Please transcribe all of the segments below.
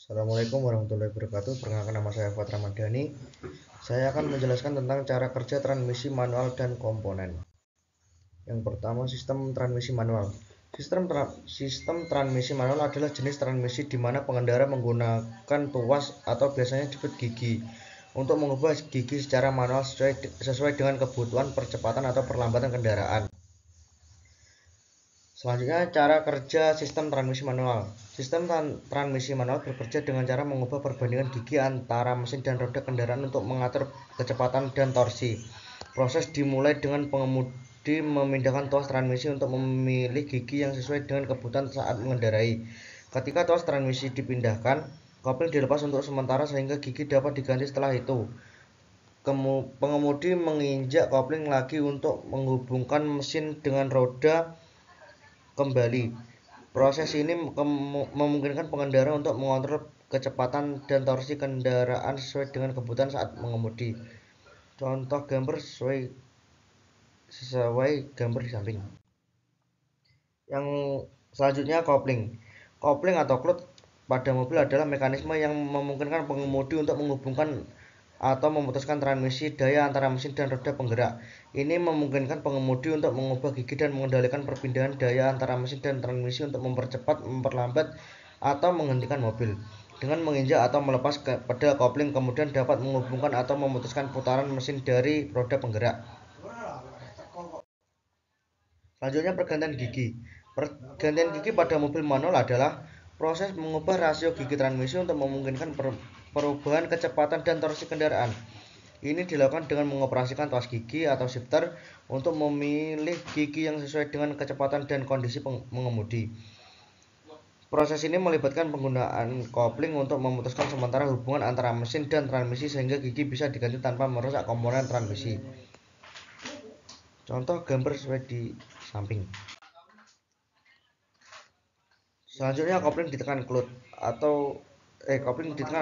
Assalamualaikum warahmatullahi wabarakatuh. Perkenalkan, nama saya Fuad Ramadhani. Saya akan menjelaskan tentang cara kerja transmisi manual dan komponen. Yang pertama, sistem transmisi manual. Sistem transmisi manual adalah jenis transmisi di mana pengendara menggunakan tuas atau biasanya disebut gigi untuk mengubah gigi secara manual sesuai dengan kebutuhan percepatan atau perlambatan kendaraan. Selanjutnya, cara kerja sistem transmisi manual. Sistem transmisi manual bekerja dengan cara mengubah perbandingan gigi antara mesin dan roda kendaraan untuk mengatur kecepatan dan torsi. Proses dimulai dengan pengemudi memindahkan tuas transmisi untuk memilih gigi yang sesuai dengan kebutuhan saat mengendarai. Ketika tuas transmisi dipindahkan, kopling dilepas untuk sementara sehingga gigi dapat diganti setelah itu. Pengemudi menginjak kopling lagi untuk menghubungkan mesin dengan roda kembali. Proses ini memungkinkan pengendara untuk mengontrol kecepatan dan torsi kendaraan sesuai dengan kebutuhan saat mengemudi. Contoh gambar sesuai gambar di samping. Yang selanjutnya, kopling. Kopling atau clutch pada mobil adalah mekanisme yang memungkinkan pengemudi untuk menghubungkan atau memutuskan transmisi daya antara mesin dan roda penggerak. Ini memungkinkan pengemudi untuk mengubah gigi dan mengendalikan perpindahan daya antara mesin dan transmisi untuk mempercepat, memperlambat, atau menghentikan mobil. Dengan menginjak atau melepas pedal kopling, kemudian dapat menghubungkan atau memutuskan putaran mesin dari roda penggerak. Selanjutnya, pergantian gigi. Pergantian gigi pada mobil manual adalah proses mengubah rasio gigi transmisi untuk memungkinkan perubahan kecepatan dan torsi kendaraan. Ini dilakukan dengan mengoperasikan tuas gigi atau shifter untuk memilih gigi yang sesuai dengan kecepatan dan kondisi pengemudi. Proses ini melibatkan penggunaan kopling untuk memutuskan sementara hubungan antara mesin dan transmisi sehingga gigi bisa diganti tanpa merusak komponen transmisi. Contoh gambar sesuai di samping. Selanjutnya, kopling ditekan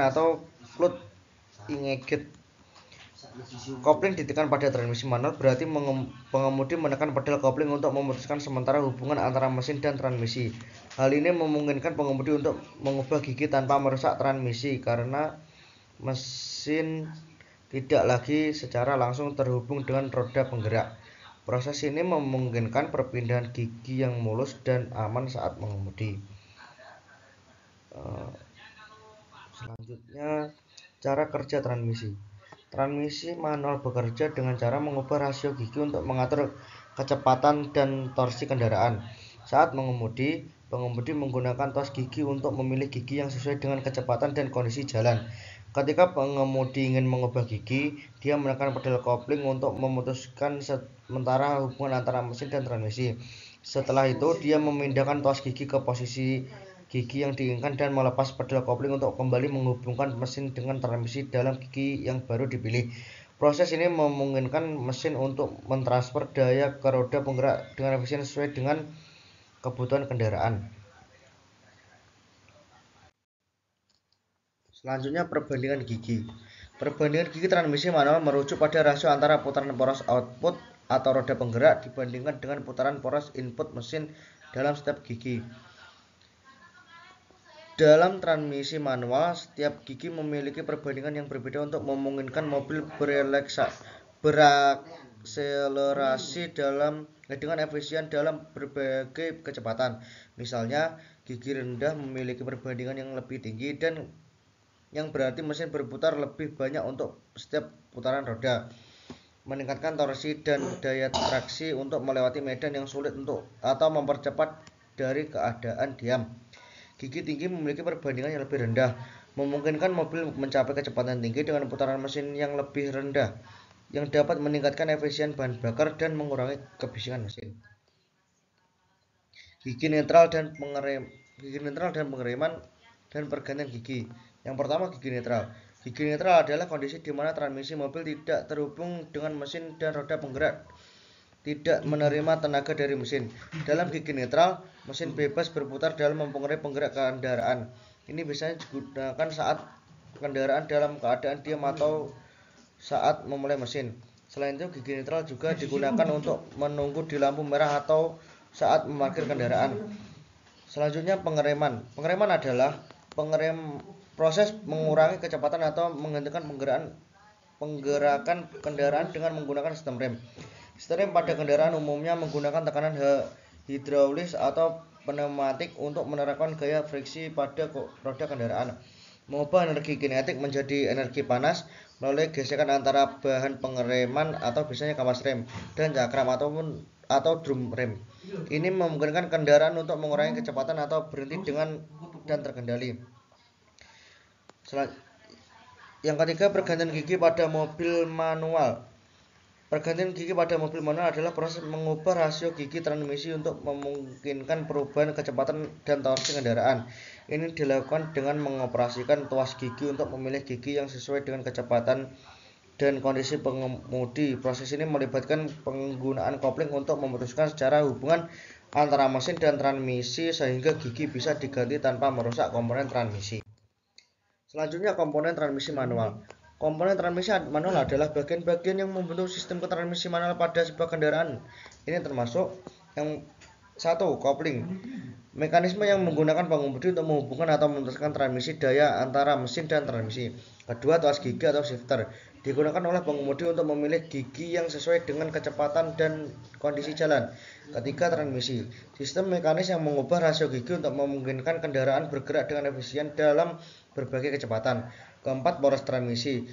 atau clutch engaged. Kopling ditekan pada transmisi manual berarti pengemudi menekan pedal kopling untuk memutuskan sementara hubungan antara mesin dan transmisi. Hal ini memungkinkan pengemudi untuk mengubah gigi tanpa merusak transmisi karena mesin tidak lagi secara langsung terhubung dengan roda penggerak. Proses ini memungkinkan perpindahan gigi yang mulus dan aman saat mengemudi. Selanjutnya, cara kerja transmisi. Transmisi manual bekerja dengan cara mengubah rasio gigi untuk mengatur kecepatan dan torsi kendaraan. Saat mengemudi, pengemudi menggunakan tuas gigi untuk memilih gigi yang sesuai dengan kecepatan dan kondisi jalan. Ketika pengemudi ingin mengubah gigi, dia menekan pedal kopling untuk memutuskan sementara hubungan antara mesin dan transmisi. Setelah itu, dia memindahkan tuas gigi ke posisi gigi yang diinginkan dan melepas pedal kopling untuk kembali menghubungkan mesin dengan transmisi dalam gigi yang baru dipilih. Proses ini memungkinkan mesin untuk mentransfer daya ke roda penggerak dengan efisien sesuai dengan kebutuhan kendaraan. Selanjutnya, perbandingan gigi. Perbandingan gigi transmisi manual merujuk pada rasio antara putaran poros output atau roda penggerak dibandingkan dengan putaran poros input mesin dalam setiap gigi. Dalam transmisi manual, setiap gigi memiliki perbandingan yang berbeda untuk memungkinkan mobil berakselerasi dengan efisien dalam berbagai kecepatan. Misalnya, gigi rendah memiliki perbandingan yang lebih tinggi dan yang berarti mesin berputar lebih banyak untuk setiap putaran roda, meningkatkan torsi dan daya traksi untuk melewati medan yang sulit atau mempercepat dari keadaan diam. Gigi tinggi memiliki perbandingan yang lebih rendah, memungkinkan mobil mencapai kecepatan tinggi dengan putaran mesin yang lebih rendah, yang dapat meningkatkan efisien bahan bakar dan mengurangi kebisikan mesin. Gigi netral dan pengereman dan pergantian gigi. Yang pertama, gigi netral. Gigi netral adalah kondisi di mana transmisi mobil tidak terhubung dengan mesin dan roda penggerak tidak menerima tenaga dari mesin. Dalam gigi netral, mesin bebas berputar dalam mempengaruhi penggerak kendaraan. Ini biasanya digunakan saat kendaraan dalam keadaan diam atau saat memulai mesin. Selain itu, gigi netral juga digunakan untuk menunggu di lampu merah atau saat memarkir kendaraan. Selanjutnya, pengereman. Pengereman adalah proses mengurangi kecepatan atau menghentikan penggerakan kendaraan dengan menggunakan sistem rem. Sistem rem pada kendaraan umumnya menggunakan tekanan hidraulis atau pneumatik untuk menerapkan gaya friksi pada roda kendaraan, mengubah energi kinetik menjadi energi panas melalui gesekan antara bahan pengereman atau biasanya kampas rem dan cakram atau drum rem. Ini memungkinkan kendaraan untuk mengurangi kecepatan atau berhenti dengan dan terkendali. Yang ketiga, pergantian gigi pada mobil manual. Pergantian gigi pada mobil manual adalah proses mengubah rasio gigi transmisi untuk memungkinkan perubahan kecepatan dan torsi kendaraan. Ini dilakukan dengan mengoperasikan tuas gigi untuk memilih gigi yang sesuai dengan kecepatan dan kondisi pengemudi. Proses ini melibatkan penggunaan kopling untuk memutuskan secara hubungan antara mesin dan transmisi sehingga gigi bisa diganti tanpa merusak komponen transmisi. Selanjutnya, komponen transmisi manual. Komponen transmisi manual adalah bagian-bagian yang membentuk sistem transmisi manual pada sebuah kendaraan. Ini termasuk yang satu, kopling. Mekanisme yang menggunakan pengemudi untuk menghubungkan atau memutuskan transmisi daya antara mesin dan transmisi. Kedua, tuas gigi atau shifter. Digunakan oleh pengemudi untuk memilih gigi yang sesuai dengan kecepatan dan kondisi jalan. Ketiga, transmisi. Sistem mekanis yang mengubah rasio gigi untuk memungkinkan kendaraan bergerak dengan efisien dalam berbagai kecepatan. Keempat, poros transmisi.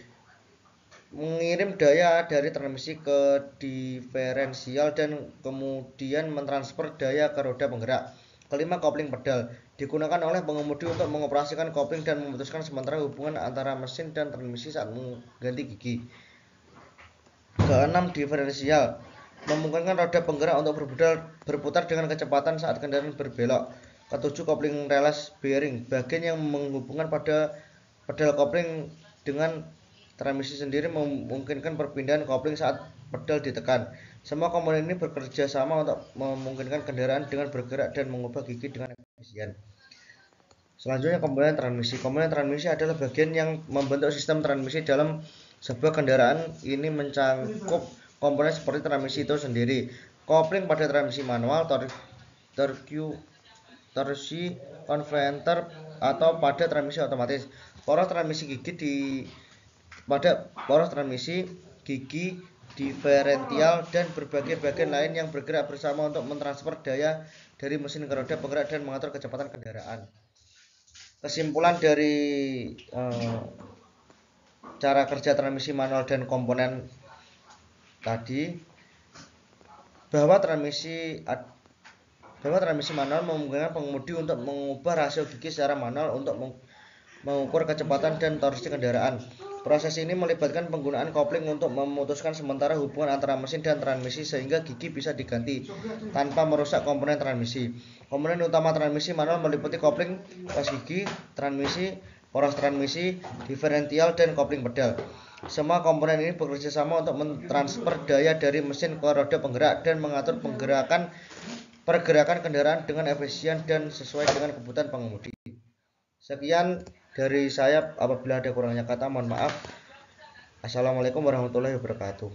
Mengirim daya dari transmisi ke diferensial dan kemudian mentransfer daya ke roda penggerak. Kelima, kopling pedal. Digunakan oleh pengemudi untuk mengoperasikan kopling dan memutuskan sementara hubungan antara mesin dan transmisi saat mengganti gigi. Keenam, diferensial. Memungkinkan roda penggerak untuk berputar dengan kecepatan saat kendaraan berbelok. Ketujuh, kopling release bearing. Bagian yang menghubungkan pada pedal kopling dengan transmisi sendiri memungkinkan perpindahan kopling saat pedal ditekan. Semua komponen ini bekerja sama untuk memungkinkan kendaraan dengan bergerak dan mengubah gigi dengan efisien. Selanjutnya, komponen transmisi. Komponen transmisi adalah bagian yang membentuk sistem transmisi dalam sebuah kendaraan. Ini mencakup komponen seperti transmisi itu sendiri, kopling pada transmisi manual, torsi konverter atau pada transmisi otomatis, poros transmisi gigi, diferensial, dan berbagai bagian lain yang bergerak bersama untuk mentransfer daya dari mesin ke roda penggerak dan mengatur kecepatan kendaraan. Kesimpulan dari cara kerja transmisi manual dan komponen tadi, bahwa transmisi manual memungkinkan pengemudi untuk mengubah rasio gigi secara manual untuk mengukur kecepatan dan torsi kendaraan. Proses ini melibatkan penggunaan kopling untuk memutuskan sementara hubungan antara mesin dan transmisi sehingga gigi bisa diganti tanpa merusak komponen transmisi. Komponen utama transmisi manual meliputi kopling, tuas gigi, transmisi, poros transmisi, diferensial, dan kopling pedal. Semua komponen ini bekerja sama untuk mentransfer daya dari mesin ke roda penggerak dan mengatur pergerakan kendaraan dengan efisien dan sesuai dengan kebutuhan pengemudi. Sekian dari saya, apabila ada kurangnya kata mohon maaf. Assalamualaikum warahmatullahi wabarakatuh.